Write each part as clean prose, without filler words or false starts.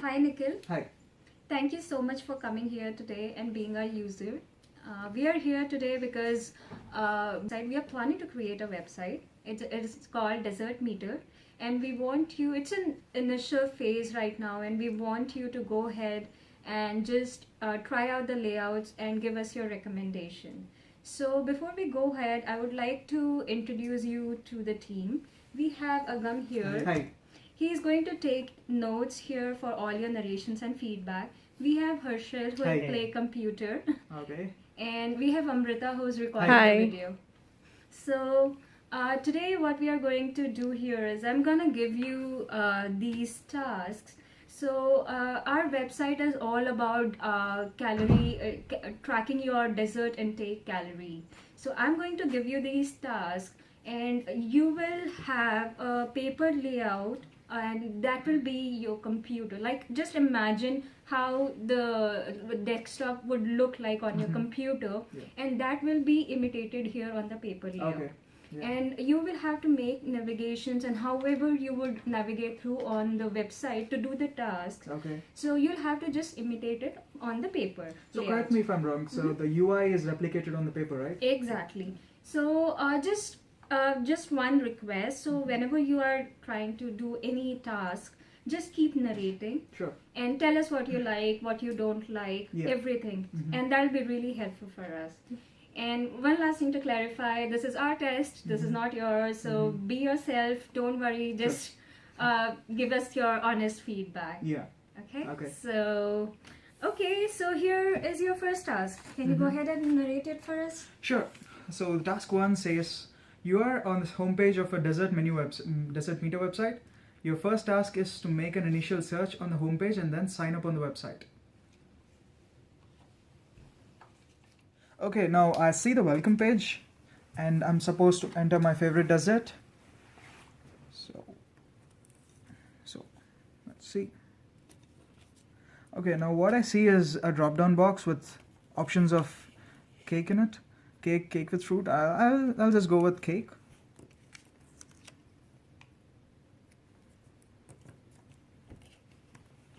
Hi Nikhil, Hi. thank you so much for coming here today and being our user. We are here today because we are planning to create a website. It's called Desert Meter, and we want you. It's an initial phase right now, and we want you to go ahead and just try out the layouts and give us your recommendation. So before we go ahead, I would like to introduce you to the team. We have Agam here. Hi. He is going to take notes here for all your narrations and feedback. We have Herschel who will Hi. play computer, Okay. and we have Amrita who's recording Hi. the video. So today what we are going to do here is I'm gonna give you these tasks. So our website is all about tracking your dessert intake calorie. So I'm going to give you these tasks, and you will have a paper layout, and that will be your computer. Like, just imagine how the desktop would look like on your computer, and that will be imitated here on the paper layout. Okay. Yeah. And you will have to make navigations and however you would navigate through on the website to do the tasks. Okay. So you'll have to just imitate it on the paper So layout. correct me if I'm wrong. So the UI is replicated on the paper, right? Exactly. So just one request. So whenever you are trying to do any task, just keep narrating Sure. and tell us what you like, what you don't like, Yeah. everything. And that'll be really helpful for us. And one last thing to clarify, this is our test, this is not yours, so be yourself, don't worry, just give us your honest feedback. Yeah. Okay? Okay. So here is your first task. Can you go ahead and narrate it for us? Sure. So task 1 says you are on the homepage of a Desert Meter website. Your first task is to make an initial search on the homepage and then sign up on the website. Okay, now I see the welcome page and I'm supposed to enter my favorite dessert. So let's see. Okay, now what I see is a drop down box with options of cake in it. Cake with fruit. I'll just go with cake.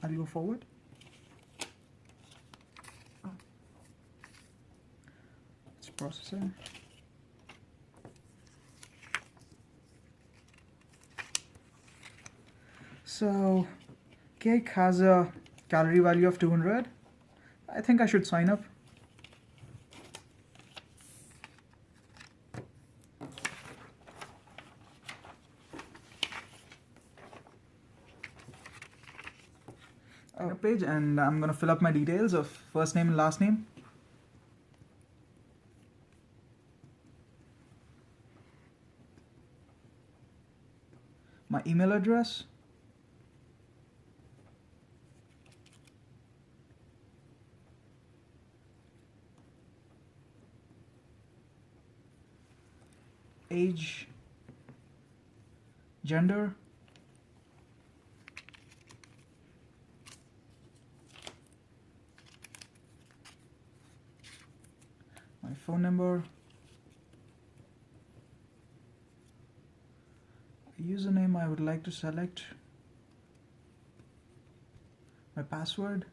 I'll go forward. It's processing. So cake has a calorie value of 200. I think I should sign up. Page, and I'm gonna fill up my details of first name and last name. My email address. Age. Gender. My phone number, username I would like to select, my password,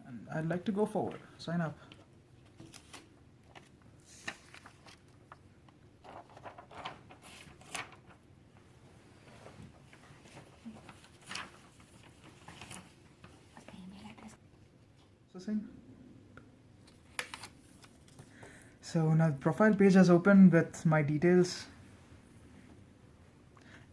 and I'd like to go forward, sign up. Processing. So now the profile page has opened with my details,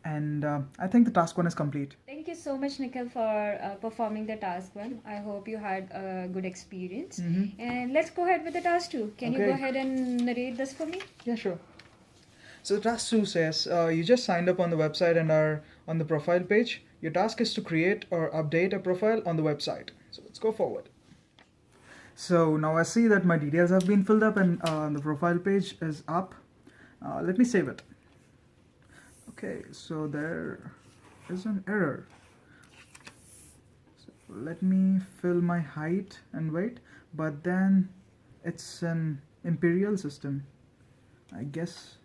and I think the task 1 is complete. Thank you so much, Nikhil, for performing the task 1. I hope you had a good experience. And let's go ahead with the task 2. Can you go Okay. ahead and narrate this for me? Yeah, sure. So the task 2 says you just signed up on the website and are on the profile page. Your task is to create or update a profile on the website. So let's go forward. So now I see that my details have been filled up and the profile page is up. Let me save it. Okay, so there is an error. So let me fill my height and weight, but then it's an imperial system. I guess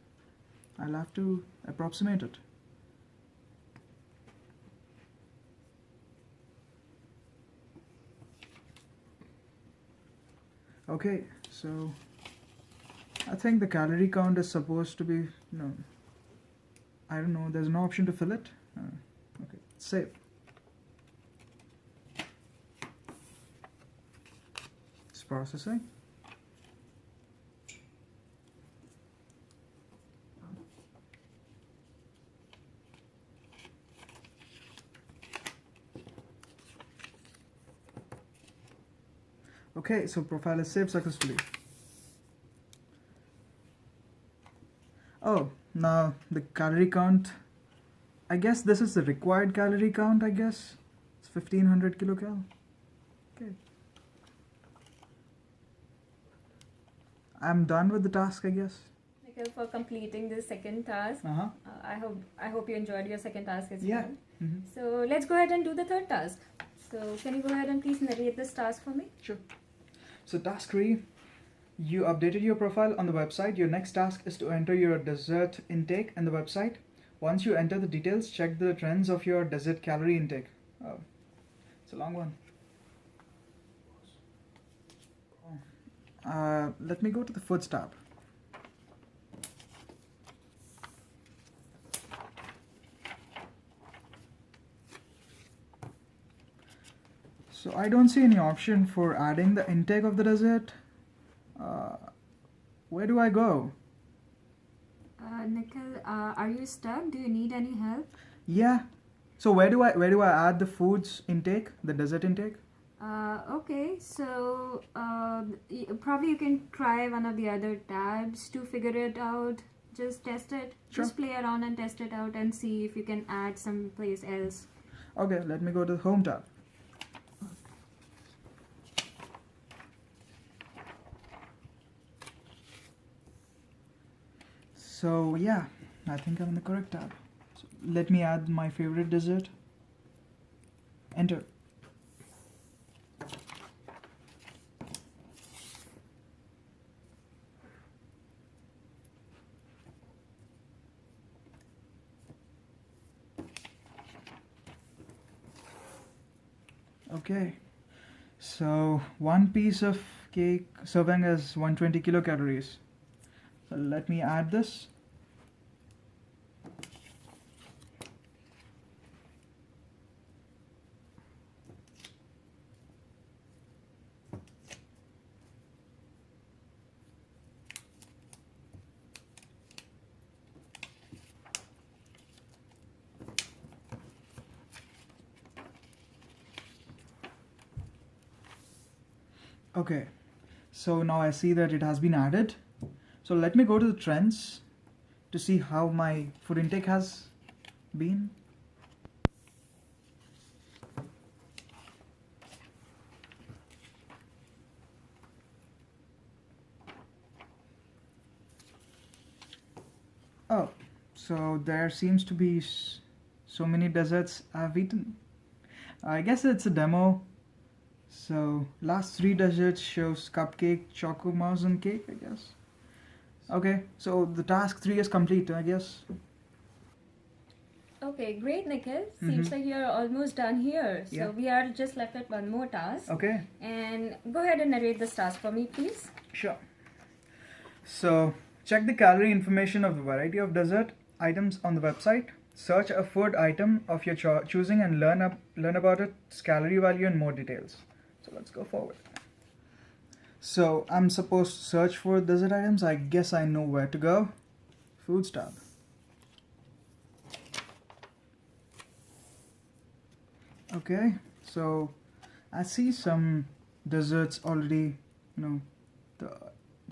I'll have to approximate it. Okay, so I think the calorie count is supposed to be, no, I don't know, there's no option to fill it. Okay, save. It's processing. Okay, so profile is saved successfully. Oh, now the calorie count. I guess this is the required calorie count, I guess. It's 1500 kilocal. Okay. I'm done with the task, I guess. Nikhil, for completing the second task. Uh-huh. I hope you enjoyed your second task as Yeah. well. Mm-hmm. So let's go ahead and do the third task. So can you go ahead and please narrate this task for me? Sure. So task 3, you updated your profile on the website. Your next task is to enter your dessert intake in the website. Once you enter the details, check the trends of your dessert calorie intake. Oh, it's a long one. Let me go to the foods tab. So I don't see any option for adding the intake of the dessert. Where do I go? Nikhil, are you stuck? Do you need any help? Yeah. So where do I add the foods intake, the dessert intake? Okay, so probably you can try one of the other tabs to figure it out. Just test it. Sure. Just play around and test it out and see if you can add someplace else. Okay, let me go to the home tab. So yeah, I think I'm in the correct tab. So let me add my favorite dessert. Enter. Okay, so one piece of cake serving is 120 kilocalories. So let me add this. Okay, so now I see that it has been added. So let me go to the trends to see how my food intake has been. Oh, so there seems to be so many desserts I've eaten. I guess it's a demo. So last 3 desserts shows cupcake, choco mouse and cake, I guess. Okay, so the task 3 is complete, I guess. Okay, great, Nikhil. Seems like you're almost done here. So Yeah. we are just left with one more task. Okay, And go ahead and narrate this task for me, please. sure. So check the calorie information of the variety of dessert items on the website. Search a food item of your choosing and learn about its calorie value in more details. So let's go forward. So I'm supposed to search for dessert items. I guess I know where to go. Foods tab. Okay, so I see some desserts already, the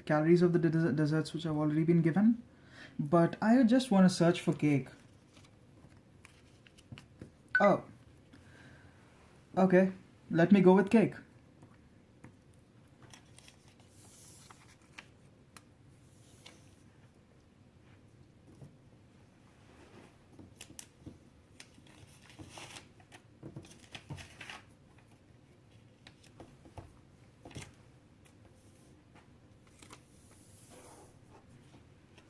calories of the desserts which have already been given. But I just want to search for cake. Oh, okay, let me go with cake.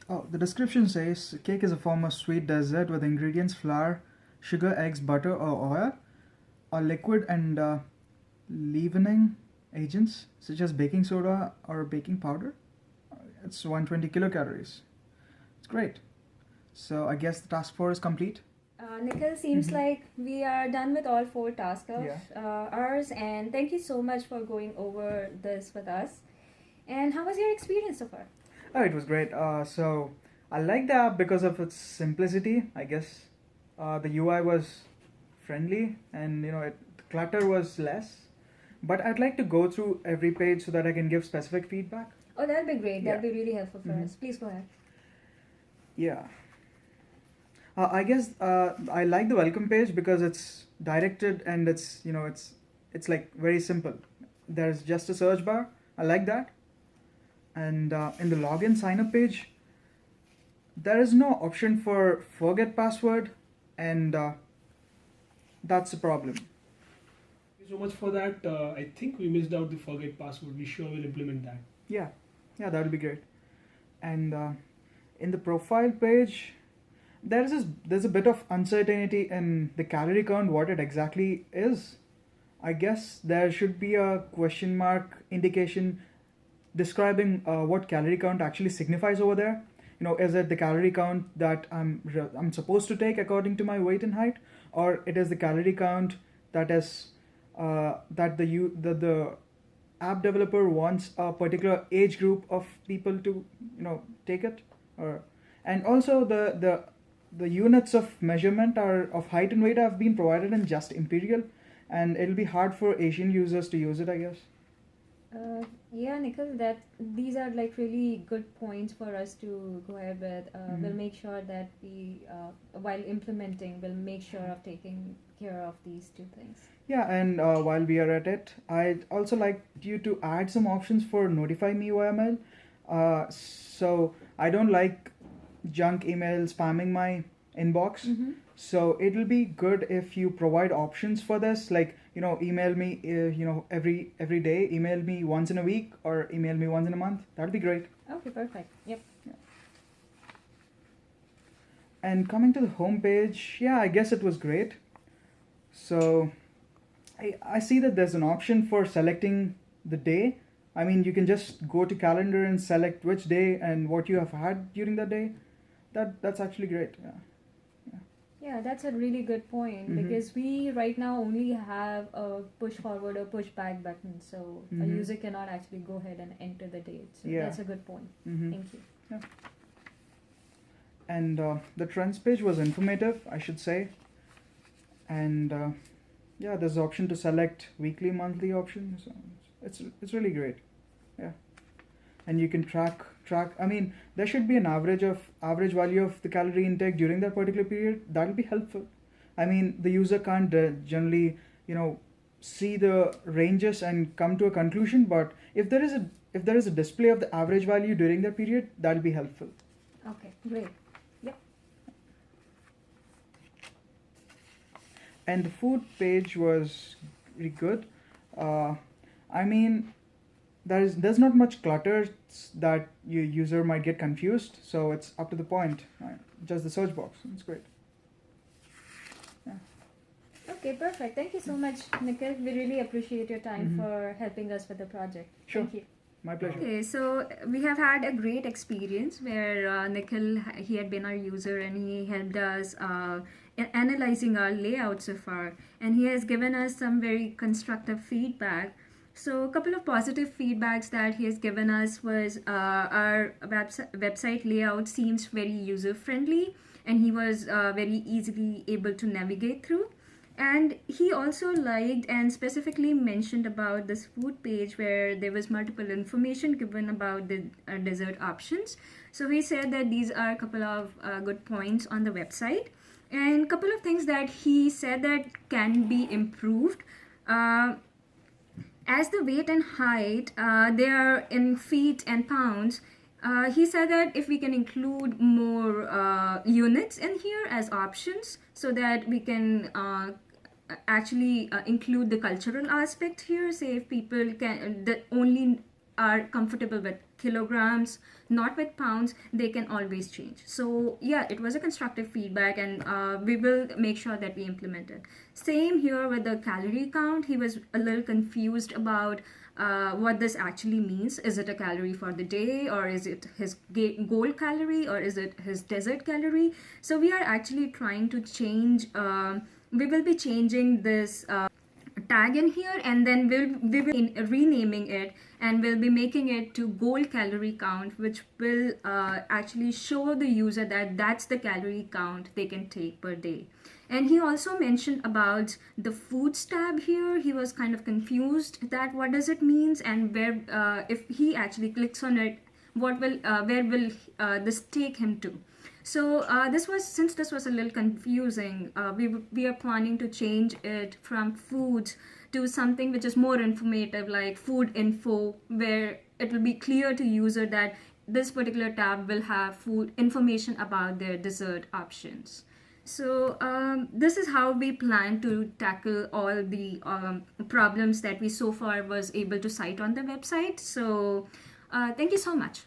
Oh, the description says cake is a form of sweet dessert with ingredients flour, sugar, eggs, butter, or oil, or liquid and leavening agents such as baking soda or baking powder. It's 120 kilocalories. It's great. So I guess the task 4 is complete. Nikhil, seems like we are done with all 4 tasks of Yeah. ours, and thank you so much for going over this with us. And how was your experience so far? Oh, it was great. So I like the app because of its simplicity. I guess the UI was friendly, and the clutter was less. But I'd like to go through every page so that I can give specific feedback. Oh, that'd be great. That'd Yeah. be really helpful for Mhm. us. Please go ahead. Yeah. I guess I like the welcome page because it's directed and it's like very simple. There's just a search bar. I like that. And in the login sign up page, there is no option for forget password, and that's a problem. Thank you so much for that. I think we missed out the forget password. We sure will implement that. Yeah, that would be great. And in the profile page, there's a bit of uncertainty in the calorie count, what it exactly is. I guess there should be a question mark indication describing what calorie count actually signifies over there. Is it the calorie count that I'm supposed to take according to my weight and height, or it is the calorie count that is that the app developer wants a particular age group of people to take it, or and also the units of measurement are of height and weight have been provided in just imperial, and it'll be hard for Asian users to use it, I guess. Yeah, Nikhil, that these are like really good points for us to go ahead with. We'll make sure that we, while implementing, we'll make sure of taking care of these 2 things. Yeah, and while we are at it, I'd also like you to add some options for notify me via mail. So I don't like junk email spamming my inbox. So it'll be good if you provide options for this, like email me, every day, email me once in a week, or email me once in a month. That'd be great. Okay, perfect. Yep. And coming to the home page, yeah, I guess it was great. So I see that there's an option for selecting the day. I mean, you can just go to calendar and select which day and what you have had during that day. That's actually great. Yeah. Yeah, that's a really good point because we right now only have a push forward or push back button, so a user cannot actually go ahead and enter the date. So Yeah. that's a good point. Mhm. Thank you. And the trends page was informative, I should say. And yeah, there's the option to select weekly, monthly option. So it's really great. Yeah. And you can track. I mean, there should be an average value of the calorie intake during that particular period. That'll be helpful. I mean, the user can't generally see the ranges and come to a conclusion. But if there is a display of the average value during that period, that'll be helpful. Okay, great. Yep. And the food page was really good. I mean, there's not much clutter that your user might get confused, so it's up to the point. Right? Just the search box. It's great. Okay, perfect. Thank you so much, Nikhil. We really appreciate your time for helping us with the project. Sure. Thank you. My pleasure. Okay, so we have had a great experience where Nikhil, he had been our user and he helped us in analyzing our layout so far, and he has given us some very constructive feedback. So a couple of positive feedbacks that he has given us was our website layout seems very user friendly, and he was very easily able to navigate through. And he also liked and specifically mentioned about this food page where there was multiple information given about the dessert options. So he said that these are a couple of good points on the website, and a couple of things that he said that can be improved. As the weight and height, they are in feet and pounds. He said that if we can include more units in here as options so that we can actually include the cultural aspect here. Say if people can, the only are comfortable with kilograms, not with pounds, they can always change. So yeah, it was a constructive feedback, and we will make sure that we implement it. Same here with the calorie count. He was a little confused about what this actually means. Is it a calorie for the day, or is it his goal calorie, or is it his desert calorie? So we are actually trying to change, we will be changing this tag in here, and then we will be renaming it, and we'll be making it to goal calorie count, which will actually show the user that that's the calorie count they can take per day. And he also mentioned about the foods tab here. He was kind of confused that what does it means, and where if he actually clicks on it, what will where will this take him to. So since this was a little confusing, we are planning to change it from foods to something which is more informative, like food info, where it will be clear to user that this particular tab will have food information about their dessert options. So this is how we plan to tackle all the problems that we so far was able to cite on the website. So thank you so much.